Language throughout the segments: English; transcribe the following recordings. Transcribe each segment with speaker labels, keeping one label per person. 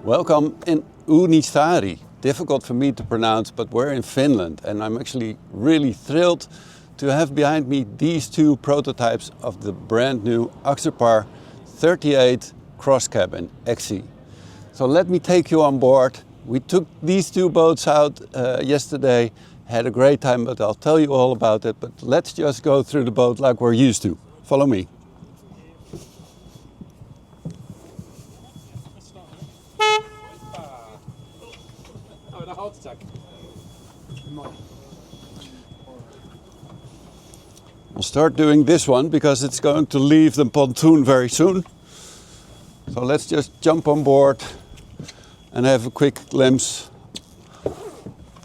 Speaker 1: Welcome in Uunisaari. Difficult for me to pronounce, but we're in Finland, and I'm actually really thrilled to have behind me these two prototypes of the brand new Axopar 38 cross cabin XE. So let me take you on board. We took these two boats out yesterday, had a great time, but I'll tell you all about it. But let's just go through the boat like we're used to. Follow me. We'll start doing this one because it's going to leave the pontoon very soon. So let's just jump on board and have a quick glimpse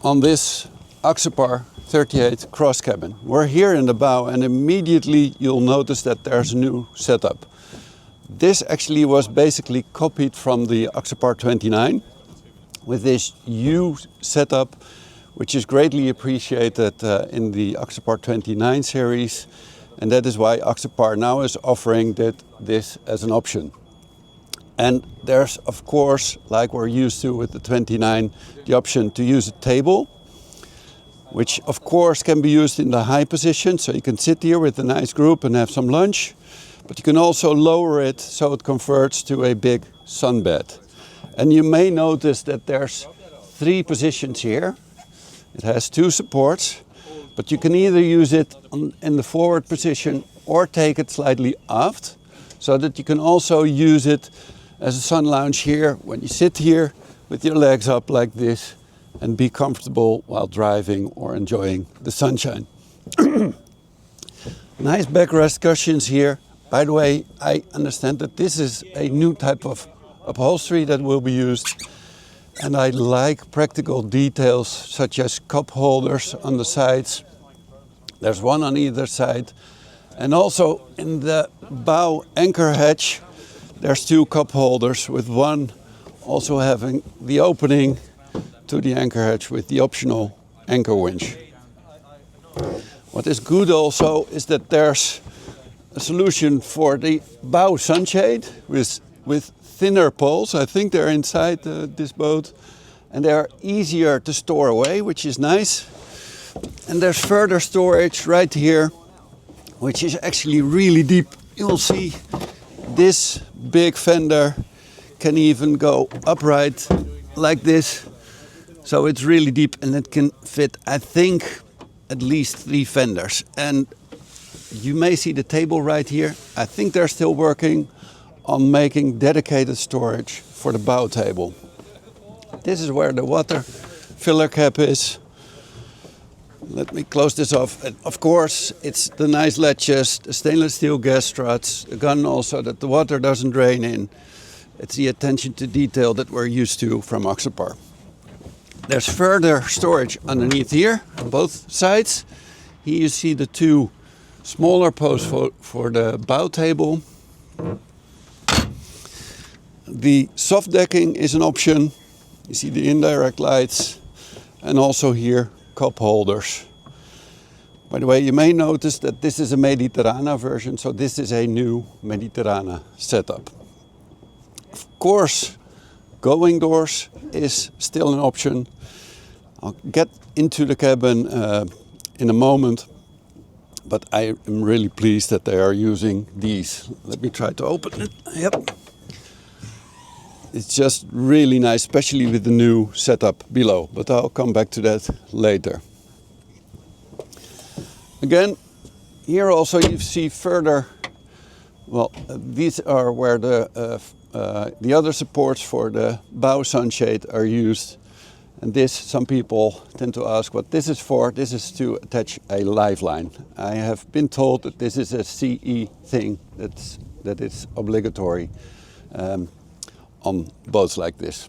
Speaker 1: on this Axopar 38 cross cabin. We're here in the bow and immediately you'll notice that there's a new setup. This actually was basically copied from the Axopar 29 with this U setup, which is greatly appreciated in the Axopar 29 series, and that is why Axopar now is offering this as an option. And there's, of course, like we're used to with the 29, the option to use a table, which of course can be used in the high position, so you can sit here with a nice group and have some lunch, but you can also lower it so it converts to a big sunbed. And you may notice that there's 3 positions here. It has 2 supports, but you can either use it in the forward position or take it slightly aft, so that you can also use it as a sun lounge here when you sit here with your legs up like this and be comfortable while driving or enjoying the sunshine. Nice backrest cushions here. By the way, I understand that this is a new type of upholstery that will be used. And I like practical details such as cup holders on the sides. There's one on either side. And also in the bow anchor hatch, there's 2 cup holders with one also having the opening to the anchor hatch with the optional anchor winch. What is good also is that there's a solution for the bow sunshade with thinner poles. I think they're inside this boat, and they're easier to store away, which is nice. And there's further storage right here, which is actually really deep. You'll see this big fender can even go upright like this. So it's really deep and it can fit, I think, at least 3 fenders. And you may see the table right here. I think they're still working on making dedicated storage for the bow table. This is where the water filler cap is. Let me close this off. And of course, it's the nice latches, the stainless steel gas struts, the gun also that the water doesn't drain in. It's the attention to detail that we're used to from Axopar. There's further storage underneath here on both sides. Here you see the 2 smaller posts for the bow table. The soft decking is an option. You see the indirect lights and also here cup holders. By the way, you may notice that this is a Mediterrana version, so this is a new Mediterrana setup. Of course, going doors is still an option. I'll get into the cabin in a moment, but I am really pleased that they are using these. Let me try to open it. Yep. It's just really nice, especially with the new setup below, but I'll come back to that later. Again, here also you see further, well, these are where the other supports for the bow sunshade are used. And this, some people tend to ask what this is for. This is to attach a lifeline. I have been told that this is a CE thing, that it's obligatory on boats like this.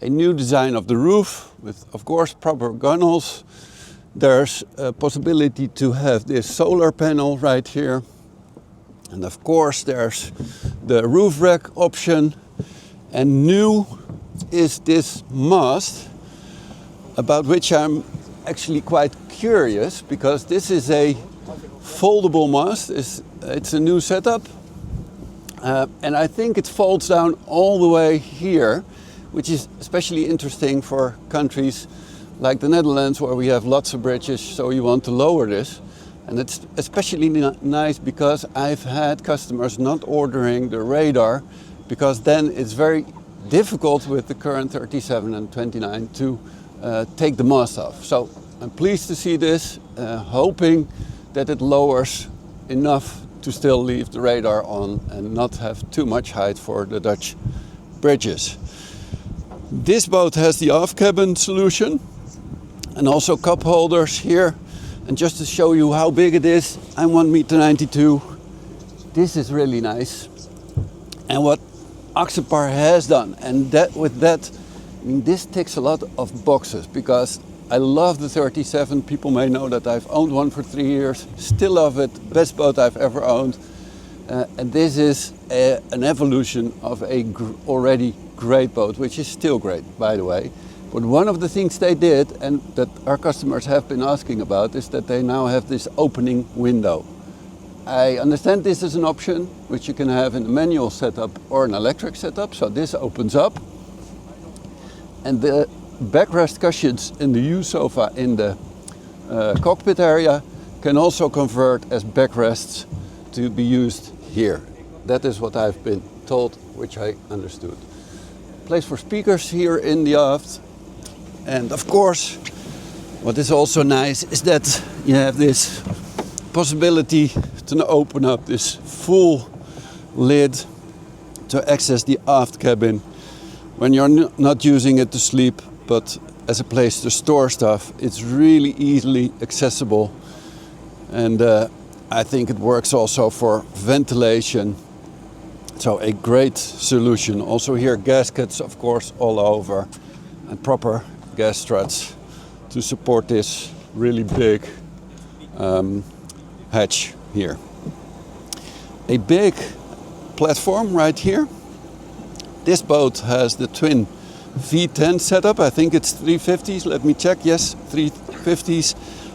Speaker 1: A new design of the roof with, of course, proper gunnels. There's a possibility to have this solar panel right here. And of course there's the roof rack option. And new is this mast, about which I'm actually quite curious, because this is a foldable mast. It's a new setup. And I think it folds down all the way here, which is especially interesting for countries like the Netherlands, where we have lots of bridges, so you want to lower this. And it's especially nice because I've had customers not ordering the radar, because then it's very difficult with the current 37 and 29 to take the mast off. So I'm pleased to see this, hoping that it lowers enough to still leave the radar on and not have too much height for the Dutch bridges. This boat has the off-cabin solution and also cup holders here. And just to show you how big it is, I'm 1.92 meters. This is really nice. And what Axopar has done, and with that, I mean, this ticks a lot of boxes, because I love the 37. People may know that I've owned one for 3 years. Still love it. Best boat I've ever owned. And this is an evolution of a already great boat, which is still great, by the way. But one of the things they did, and that our customers have been asking about, is that they now have this opening window. I understand this is an option which you can have in a manual setup or an electric setup. So this opens up. And the backrest cushions in the U sofa in the cockpit area can also convert as backrests to be used here. That is what I've been told, which I understood. Place for speakers here in the aft. And of course, what is also nice is that you have this possibility to open up this full lid to access the aft cabin when you're not using it to sleep, but as a place to store stuff. It's really easily accessible, and I think it works also for ventilation. So a great solution. Also here gaskets, of course, all over, and proper gas struts to support this really big hatch here. A big platform right here. This boat has the twin V10 setup. I think it's 350s. Let me check. Yes, 350s.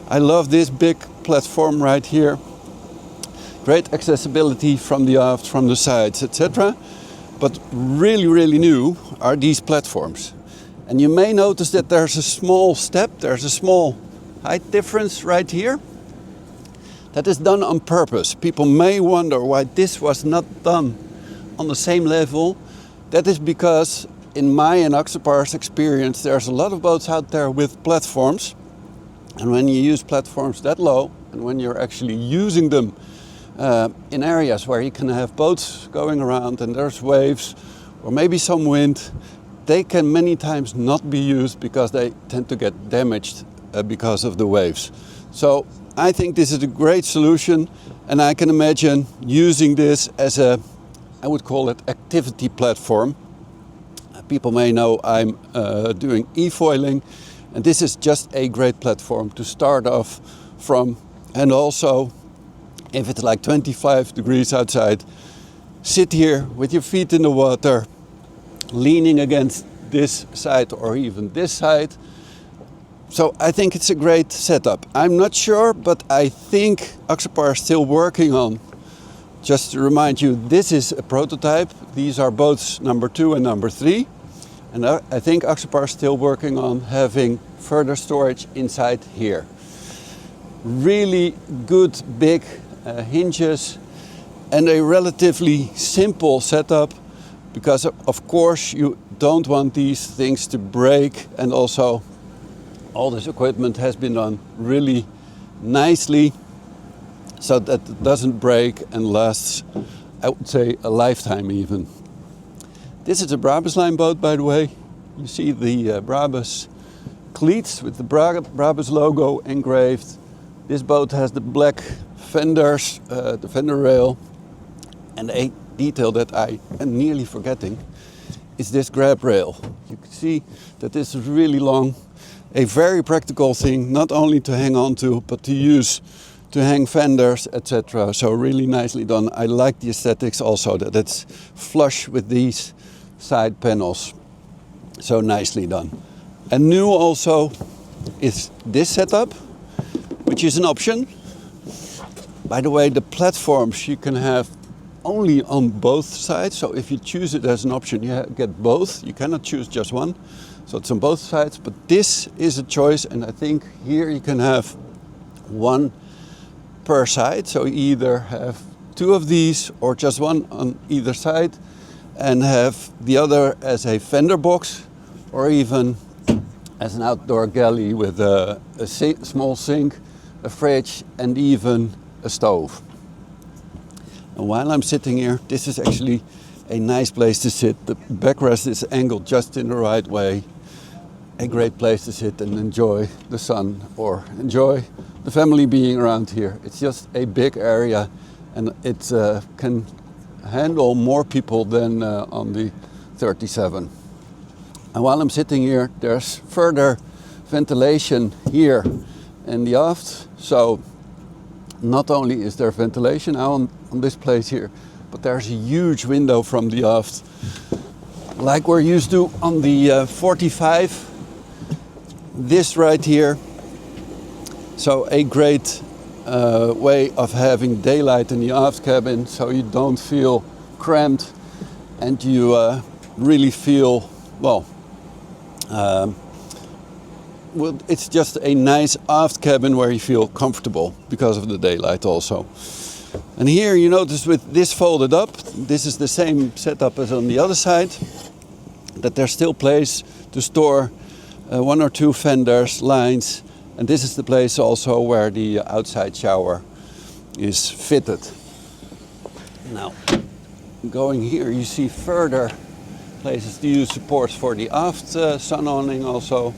Speaker 1: I love this big platform right here. Great accessibility from the aft, from the sides, etc. But really, really new are these platforms. And you may notice that there's a small step, there's a small height difference right here. That is done on purpose. People may wonder why this was not done on the same level. That is because in my and Axopar's experience, there's a lot of boats out there with platforms. And when you use platforms that low, and when you're actually using them in areas where you can have boats going around and there's waves or maybe some wind, they can many times not be used because they tend to get damaged because of the waves. So I think this is a great solution, and I can imagine using this as a, I would call it, activity platform. People may know I'm doing e-foiling, and this is just a great platform to start off from. And also, if it's like 25 degrees outside, sit here with your feet in the water, leaning against this side or even this side. So I think it's a great setup. I'm not sure, but I think Axopar is still working on. Just to remind you, this is a prototype. These are boats number 2 and number 3. And I think Axopar is still working on having further storage inside here. Really good big hinges and a relatively simple setup, because of course you don't want these things to break, and also all this equipment has been done really nicely so that it doesn't break and lasts, I would say, a lifetime even. This is a Brabus line boat, by the way. You see the Brabus cleats with the Brabus logo engraved. This boat has the black fenders, the fender rail, and a detail that I am nearly forgetting is this grab rail. You can see that this is really long. A very practical thing, not only to hang on to, but to use to hang fenders, etc. So really nicely done. I like the aesthetics also, that it's flush with these side panels. So nicely done. And new also is this setup, which is an option. By the way, the platforms you can have only on both sides. So if you choose it as an option, you get both. You cannot choose just one. So it's on both sides, but this is a choice, and I think here you can have one per side. So you either have two of these or just one on either side, and have the other as a fender box, or even as an outdoor galley with a small sink, a fridge, and even a stove. And while I'm sitting here, this is actually a nice place to sit. The backrest is angled just in the right way. A great place to sit and enjoy the sun or enjoy the family being around here. It's just a big area, and it can handle more people than on the 37. And while I'm sitting here, there's further ventilation here in the aft. So not only is there ventilation on this place here, but there's a huge window from the aft, like we're used to on the 45. This right here. So a great way of having daylight in the aft cabin, so you don't feel cramped, and you really feel, well, it's just a nice aft cabin where you feel comfortable because of the daylight also. And here you notice with this folded up, this is the same setup as on the other side, that there's still place to store one or two fenders, lines, and this is the place also where the outside shower is fitted. Now, going here you see further places to use supports for the aft sun awning also.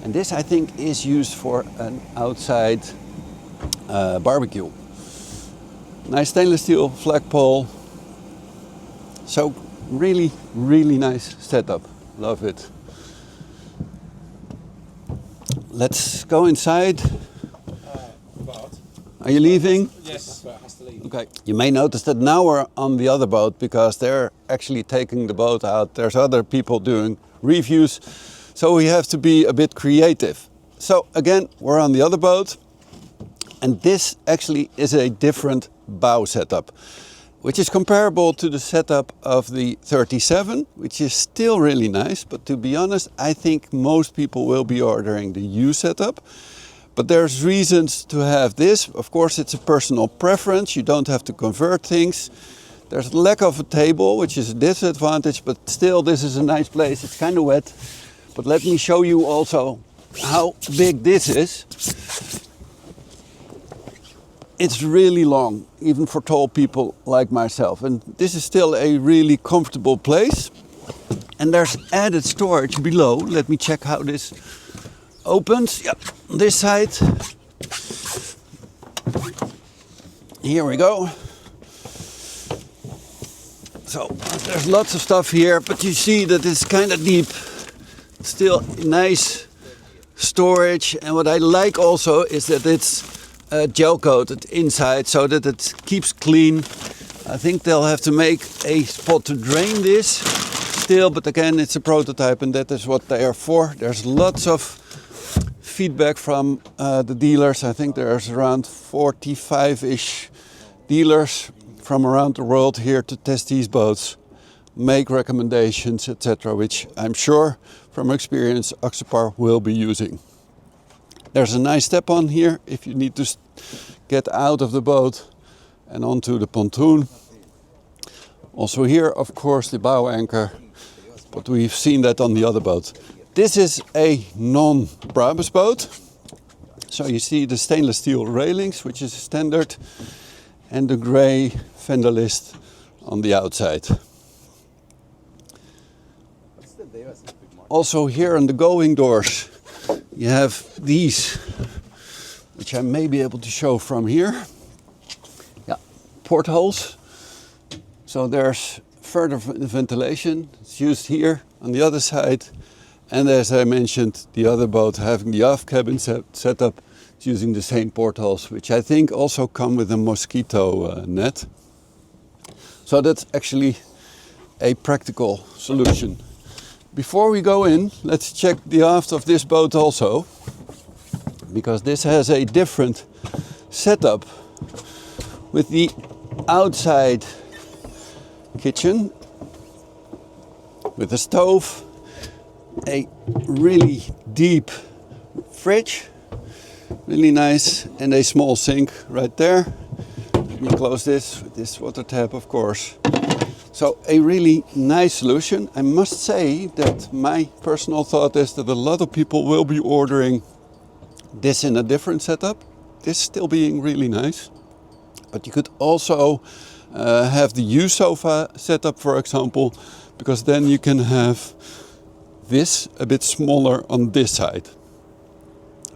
Speaker 1: And this, I think, is used for an outside barbecue. Nice stainless steel flagpole. So really, really nice setup. Love it. Let's go inside.
Speaker 2: Bart.
Speaker 1: Are you leaving?
Speaker 2: Yes, Bart has to leave.
Speaker 1: Okay. You may notice that now we're on the other boat because they're actually taking the boat out. There's other people doing reviews, so we have to be a bit creative. So again, we're on the other boat, and this actually is a different bow setup, which is comparable to the setup of the 37, which is still really nice. But to be honest, I think most people will be ordering the U setup. But there's reasons to have this. Of course, it's a personal preference. You don't have to convert things. There's lack of a table, which is a disadvantage, but still this is a nice place. It's kind of wet. But let me show you also how big this is. It's really long, even for tall people like myself. And this is still a really comfortable place. And there's added storage below. Let me check how this opens. Yep, this side. Here we go. So there's lots of stuff here, but you see that it's kind of deep. Still nice storage. And what I like also is that it's gel coated inside so that it keeps clean. I think they'll have to make a spot to drain this still, but again, it's a prototype and that is what they are for. There's lots of feedback from the dealers. I think there's around 45-ish dealers from around the world here to test these boats, make recommendations, etc., which I'm sure from experience Axopar will be using. There's a nice step on here if you need to get out of the boat and onto the pontoon. Also here, of course, the bow anchor, but we've seen that on the other boat. This is a non-Brabus boat. So you see the stainless steel railings, which is standard, and the grey fender list on the outside. Also here on the going doors, you have these, which I may be able to show from here. Yeah, portholes. So there's further ventilation. It's used here on the other side. And as I mentioned, the other boat having the aft cabin set up, it's using the same portholes, which I think also come with a mosquito net. So that's actually a practical solution. Before we go in, let's check the aft of this boat also, because this has a different setup with the outside kitchen with a stove, a really deep fridge, really nice, and a small sink right there. Let me close this with this water tap, of course. So a really nice solution. I must say that my personal thought is that a lot of people will be ordering this in a different setup. This still being really nice. But you could also have the U sofa setup, for example, because then you can have this a bit smaller on this side,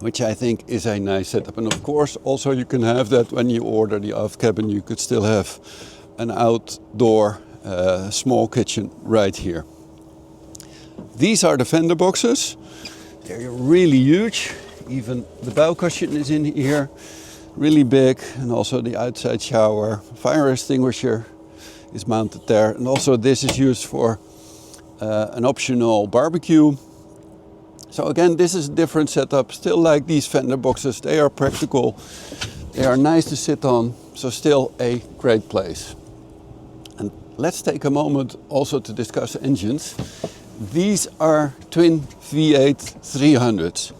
Speaker 1: which I think is a nice setup. And of course, also you can have that when you order the aft cabin, you could still have an outdoor small kitchen right here. These are the fender boxes. They're really huge. Even the bow cushion is in here, really big, and also the outside shower. Fire extinguisher is mounted there, and also this is used for an optional barbecue. So again, this is a different setup. Still like these fender boxes, they are practical, they are nice to sit on, so still a great place. And let's take a moment also to discuss engines. These are twin V8 300s.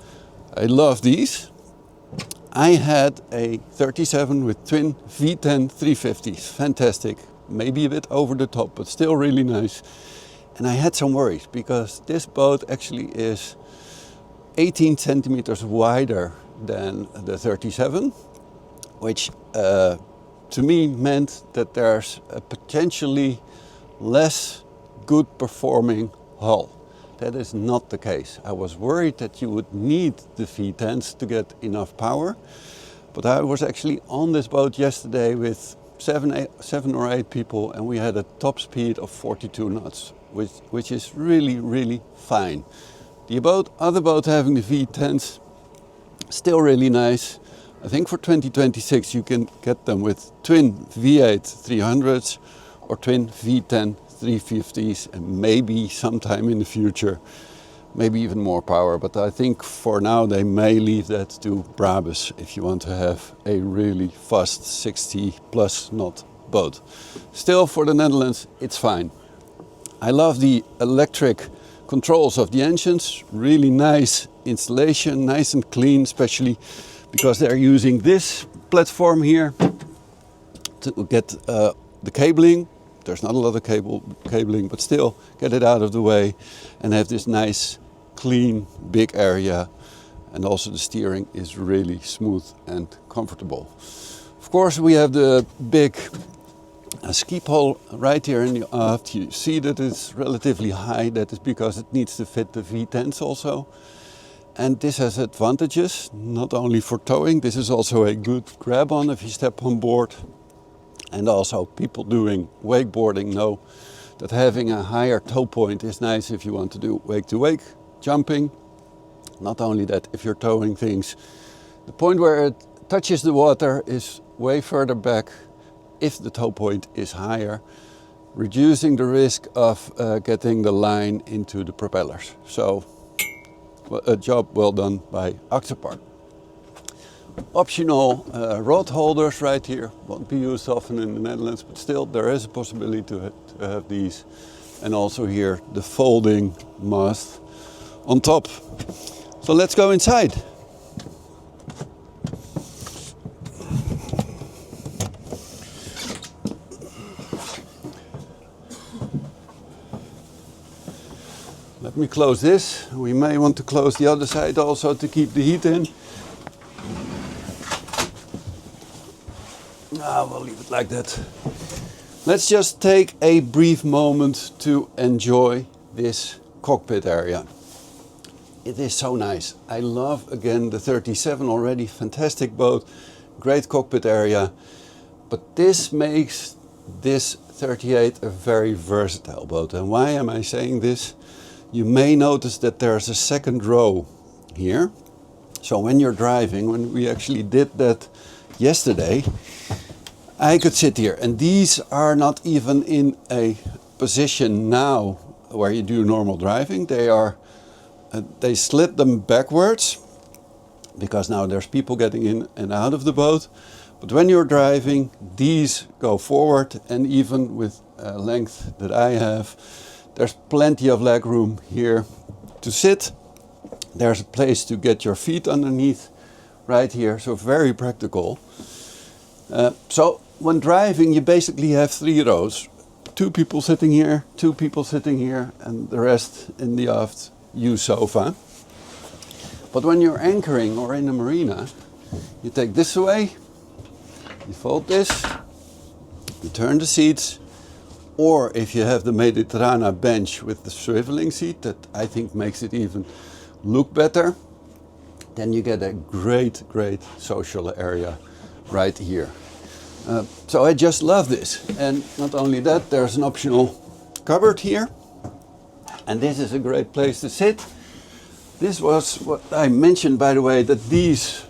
Speaker 1: I love these. I had a 37 with twin V10 350s. Fantastic. Maybe a bit over the top, but still really nice. And I had some worries because this boat actually is 18 centimeters wider than the 37, which to me meant that there's a potentially less good performing hull. That is not the case. I was worried that you would need the V10s to get enough power, but I was actually on this boat yesterday with seven or eight people, and we had a top speed of 42 knots, which is really, really fine. The other boat having the V10s, still really nice. I think for 2026 you can get them with twin V8 300s or twin V10 350s, and maybe sometime in the future, maybe even more power. But I think for now they may leave that to Brabus if you want to have a really fast 60 plus knot boat. Still, for the Netherlands, it's fine. I love the electric controls of the engines, really nice installation, nice and clean, especially because they're using this platform here to get the cabling. There's not a lot of cabling, but still get it out of the way and have this nice, clean, big area. And also the steering is really smooth and comfortable. Of course, we have the big ski pole right here in the aft. You see that it's relatively high. That is because it needs to fit the V10s also. And this has advantages, not only for towing. This is also a good grab on if you step on board. And also people doing wakeboarding know that having a higher tow point is nice if you want to do wake-to-wake jumping. Not only that, if you're towing things, the point where it touches the water is way further back if the tow point is higher, reducing the risk of getting the line into the propellers. So a job well done by Axopar. Optional rod holders right here, won't be used often in the Netherlands, but still there is a possibility to have these. And also here the folding mast on top. So let's go inside. Let me close this. We may want to close the other side also to keep the heat in. We'll leave it like that. Let's just take a brief moment to enjoy this cockpit area. It is so nice. I love, again, the 37 already, fantastic boat, great cockpit area. But this makes this 38 a very versatile boat. And why am I saying this? You may notice that there's a second row here. So when you're driving, when we actually did that yesterday, I could sit here, and these are not even in a position now where you do normal driving. They slid them backwards because now there's people getting in and out of the boat. But when you're driving, these go forward, and even with length that I have. There's plenty of leg room here to sit. There's a place to get your feet underneath right here, so very practical. So when driving, you basically have 3 rows. 2 people sitting here, 2 people sitting here, and the rest in the aft U sofa. But when you're anchoring or in a marina, you take this away, you fold this, you turn the seats, or if you have the Mediterrana bench with the swiveling seat, that I think makes it even look better, then you get a great social area right here. So I just love this. And not only that, there's an optional cupboard here. And this is a great place to sit. This was what I mentioned, by the way, that these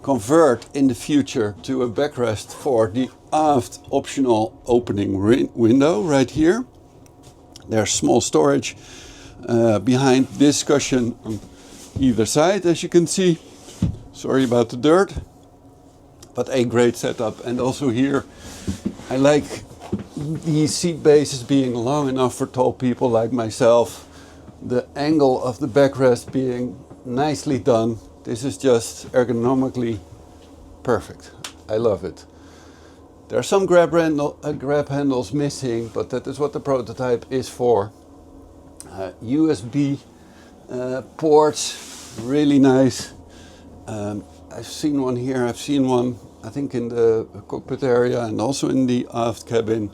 Speaker 1: convert in the future to a backrest for the aft optional opening window right here. There's small storage behind this cushion on either side, as you can see. Sorry about the dirt. But a great setup. And also here, I like these seat bases being long enough for tall people like myself. The angle of the backrest being nicely done. This is just ergonomically perfect. I love it. There are some grab handles missing, but that is what the prototype is for. USB ports, really nice. I've seen one here, I've seen one I think in the cockpit area and also in the aft cabin.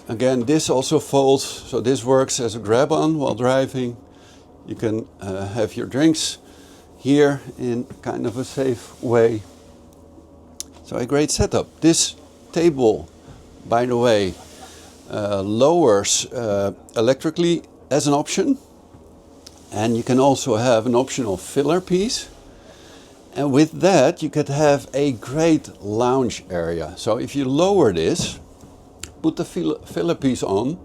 Speaker 1: Again, this also folds, so this works as a grab-on while driving. You can have your drinks here in kind of a safe way. So a great setup. This table, by the way, lowers electrically as an option. And you can also have an optional filler piece. And with that, you could have a great lounge area. So if you lower this, put the filler piece on,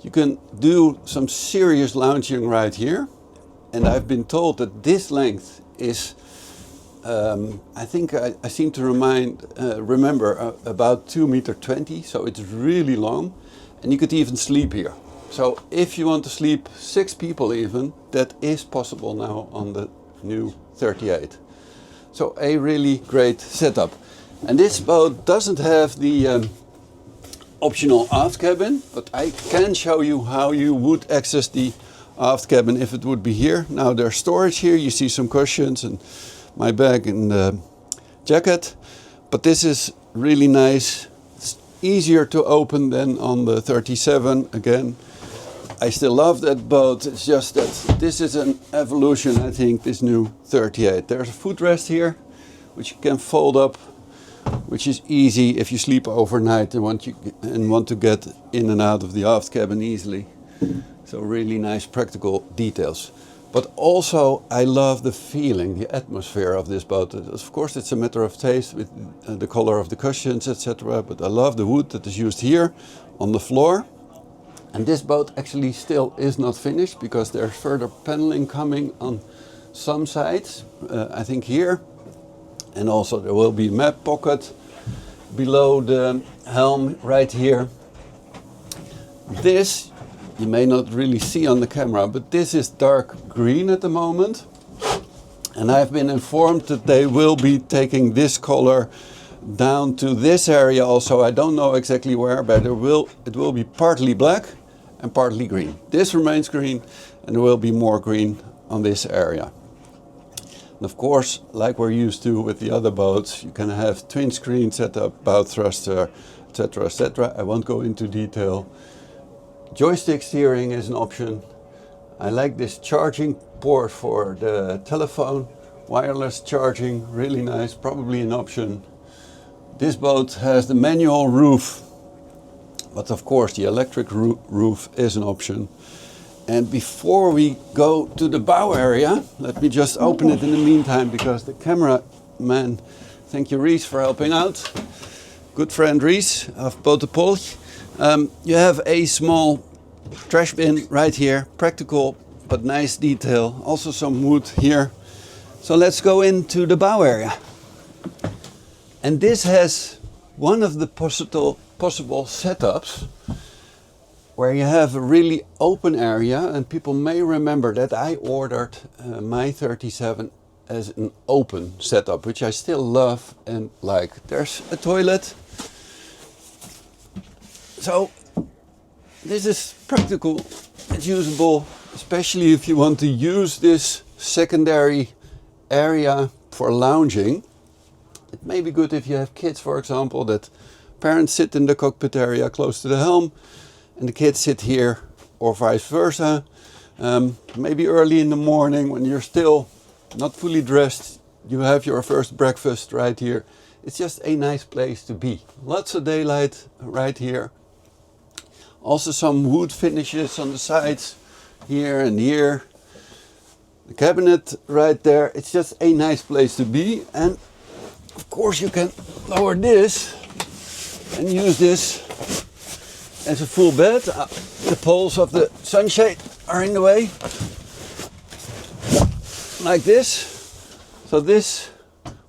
Speaker 1: you can do some serious lounging right here. And I've been told that this length is, I think I seem to remember about 2.20 meters, so it's really long. And you could even sleep here. So if you want to sleep 6 people even, that is possible now on the new 38. So a really great setup. And this boat doesn't have the optional aft cabin, but I can show you how you would access the aft cabin if it would be here. Now there's storage here, you see some cushions and my bag and jacket, but this is really nice. It's easier to open than on the 37 again. I still love that boat, it's just that this is an evolution, I think, this new 38. There's a footrest here, which you can fold up, which is easy if you sleep overnight and want to get in and out of the aft cabin easily. So really nice practical details. But also I love the feeling, the atmosphere of this boat. Of course it's a matter of taste with the color of the cushions, etc. But I love the wood that is used here on the floor. And this boat actually still is not finished because there's further paneling coming on some sides, I think here. And also there will be a map pocket below the helm right here. This, you may not really see on the camera, but this is dark green at the moment. And I've been informed that they will be taking this color down to this area also. I don't know exactly where, but it will be partly black and partly green. This remains green and there will be more green on this area. And of course, like we're used to with the other boats, you can have twin screen setup, bow thruster, etc, etc. I won't go into detail. Joystick steering is an option. I like this charging port for the telephone. Wireless charging, really nice, probably an option. This boat has the manual roof, but of course the electric roof is an option. And before we go to the bow area, let me just open it in the meantime because the cameraman, thank you Reese for helping out. Good friend Reese of Botenpolch. You have a small trash bin right here, practical but nice detail. Also some wood here. So let's go into the bow area. And this has one of the possible setups. where you have a really open area, and people may remember that I ordered my 37 as an open setup, which I still love and like. There's a toilet. So this is practical, it's usable, especially if you want to use this secondary area for lounging. It may be good if you have kids, for example, that parents sit in the cockpit area close to the helm and the kids sit here, or vice versa. Maybe early in the morning when you're still not fully dressed, you have your first breakfast right here. It's just a nice place to be. Lots of daylight right here. Also some wood finishes on the sides here and here. The cabinet right there. It's just a nice place to be. And of course you can lower this and use this as a full bed. The poles of the sunshade are in the way. Like this. So this,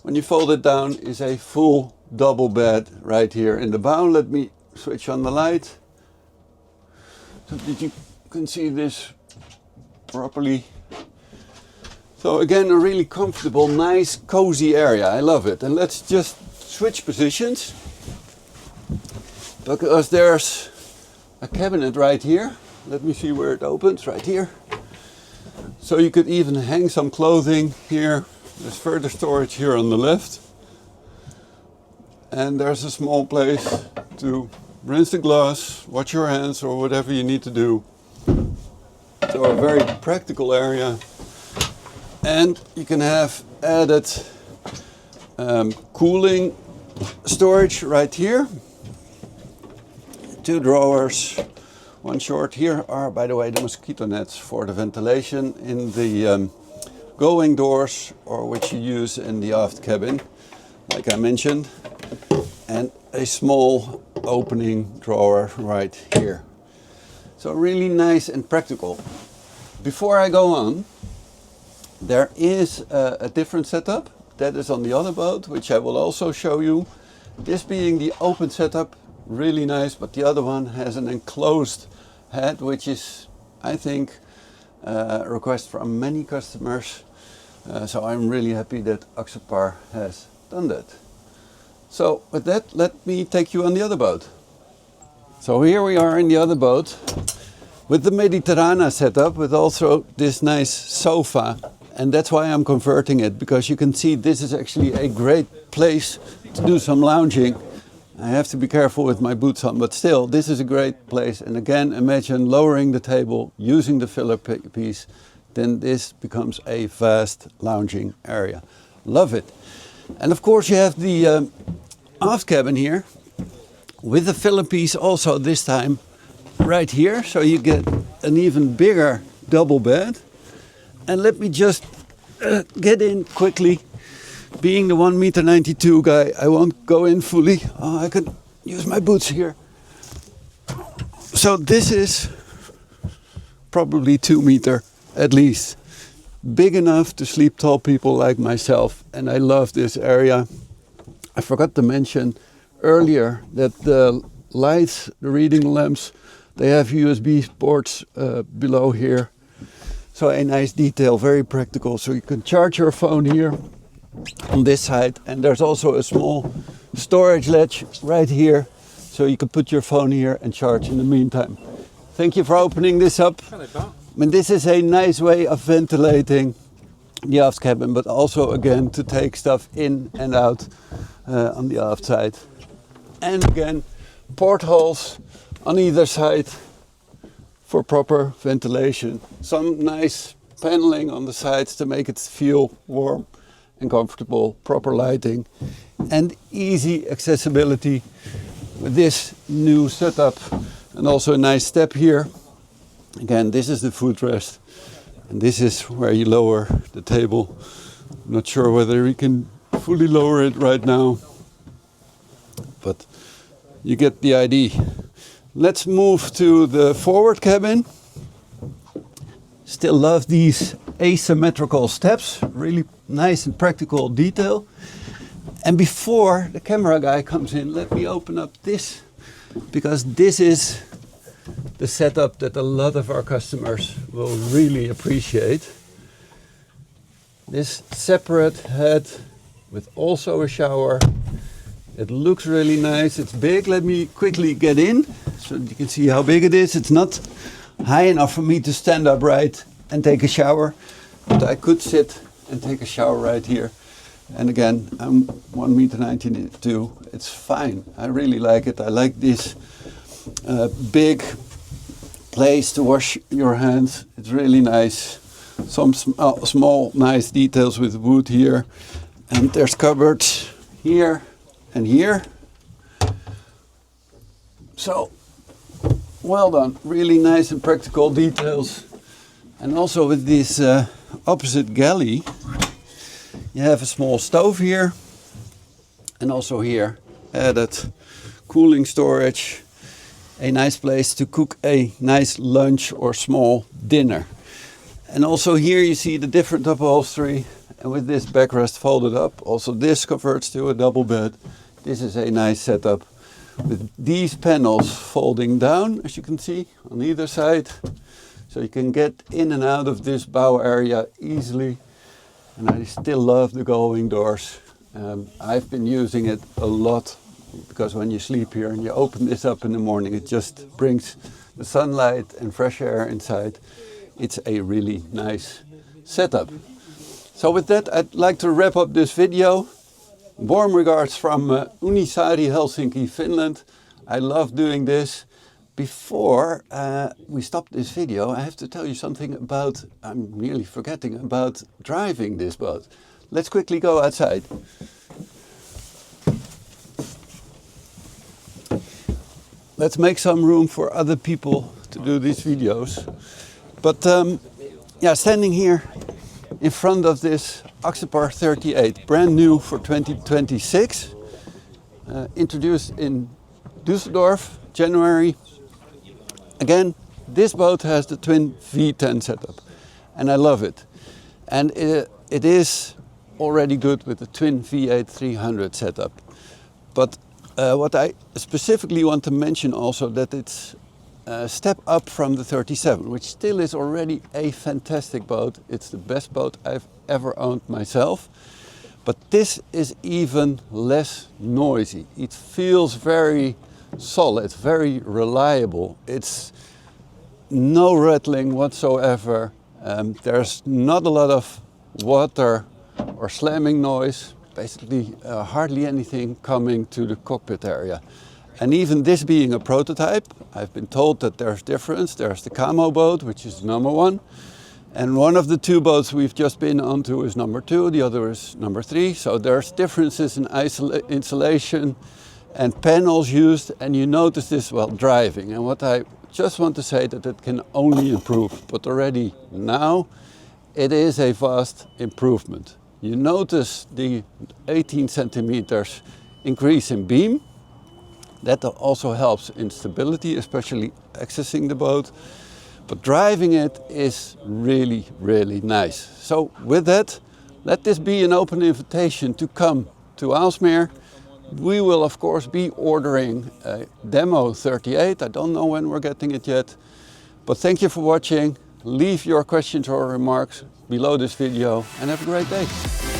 Speaker 1: when you fold it down, is a full double bed right here in the bow. Let me switch on the light so that you can see this properly. So again, a really comfortable, nice, cozy area. I love it. And let's just switch positions, because there's a cabinet right here. Let me see where it opens, right here. So you could even hang some clothing here. There's further storage here on the left. And there's a small place to rinse the glass, wash your hands, or whatever you need to do. So a very practical area. And you can have added cooling storage right here. 2 drawers, 1 short. Here are, by the way, the mosquito nets for the ventilation in the going doors, or which you use in the aft cabin, like I mentioned. And a small opening drawer right here. So really nice and practical. Before I go on, there is a different setup that is on the other boat, which I will also show you. This being the open setup, really nice, but the other one has an enclosed head, which is, I think, a request from many customers. So I'm really happy that Axopar has done that. So with that, let me take you on the other boat. So here we are in the other boat with the Mediterrana setup, with also this nice sofa. And that's why I'm converting it, because you can see this is actually a great place to do some lounging. I have to be careful with my boots on, but still, this is a great place. And again, imagine lowering the table, using the filler piece, then this becomes a vast lounging area. Love it. And of course you have the aft cabin here, with the filler piece also this time right here. So you get an even bigger double bed. And let me just get in quickly. Being the 1.92 m guy, I won't go in fully. Oh, I can use my boots here. So this is probably 2 meters at least. Big enough to sleep tall people like myself. And I love this area. I forgot to mention earlier that the lights, the reading lamps, they have USB ports below here. So a nice detail, very practical. So you can charge your phone here on this side. And there's also a small storage ledge right here. So you can put your phone here and charge in the meantime. Thank you for opening this up.
Speaker 2: Hello, Bart.
Speaker 1: I mean, this is a nice way of ventilating the aft cabin, but also again to take stuff in and out on the aft side. And again, portholes on either side for proper ventilation. Some nice paneling on the sides to make it feel warm and comfortable, proper lighting, and easy accessibility with this new setup. And also a nice step here. Again, this is the footrest, and this is where you lower the table. I'm not sure whether we can fully lower it right now, but you get the idea. Let's move to the forward cabin. Still love these asymmetrical steps, really nice and practical detail. And before the camera guy comes in, let me open up this, because this is the setup that a lot of our customers will really appreciate. This separate head with also a shower. It looks really nice. It's big. Let me quickly get in so you can see how big it is. It's not high enough for me to stand upright and take a shower, but I could sit and take a shower right here. And again, I'm 1 meter 92. It's fine. I really like it. I like this big place to wash your hands. It's really nice. Some small nice details with wood here. And there's cupboards here and here. So, well done. Really nice and practical details. And also with this opposite galley, you have a small stove here. And also here, added cooling storage. A nice place to cook a nice lunch or small dinner. And also here you see the different upholstery, and with this backrest folded up, also this converts to a double bed. This is a nice setup with these panels folding down, as you can see, on either side. So you can get in and out of this bow area easily. And I still love the gullwing doors. I've been using it a lot because when you sleep here and you open this up in the morning, it just brings the sunlight and fresh air inside. It's a really nice setup. So with that, I'd like to wrap up this video. Warm regards from Unisaari, Helsinki, Finland. I love doing this. Before we stop this video, I have to tell you something about, I'm really forgetting about driving this boat. Let's quickly go outside. Let's make some room for other people to do these videos. But yeah, standing here in front of this Axopar 38, brand new for 2026, introduced in Düsseldorf, January. Again, this boat has the twin V10 setup, and I love it. And it is already good with the twin V8 300 setup. But what I specifically want to mention also that it's a step up from the 37, which still is already a fantastic boat. It's the best boat I've ever owned myself. But this is even less noisy. It feels very solid, very reliable. It's no rattling whatsoever. There's not a lot of water or slamming noise. Basically hardly anything coming to the cockpit area. And even this being a prototype, I've been told that there's difference. There's the Camo boat, which is the number one. And one of the two boats we've just been onto is number 2, the other is number 3. So there's differences in insulation and panels used, and you notice this while driving. And what I just want to say that it can only improve, but already now it is a vast improvement. You notice the 18 centimeters increase in beam. That also helps in stability, especially accessing the boat. But driving it is really, really nice. So with that, let this be an open invitation to come to Aalsmeer. We will of course be ordering a demo 38. I don't know when we're getting it yet. But thank you for watching. Leave your questions or remarks below this video and have a great day.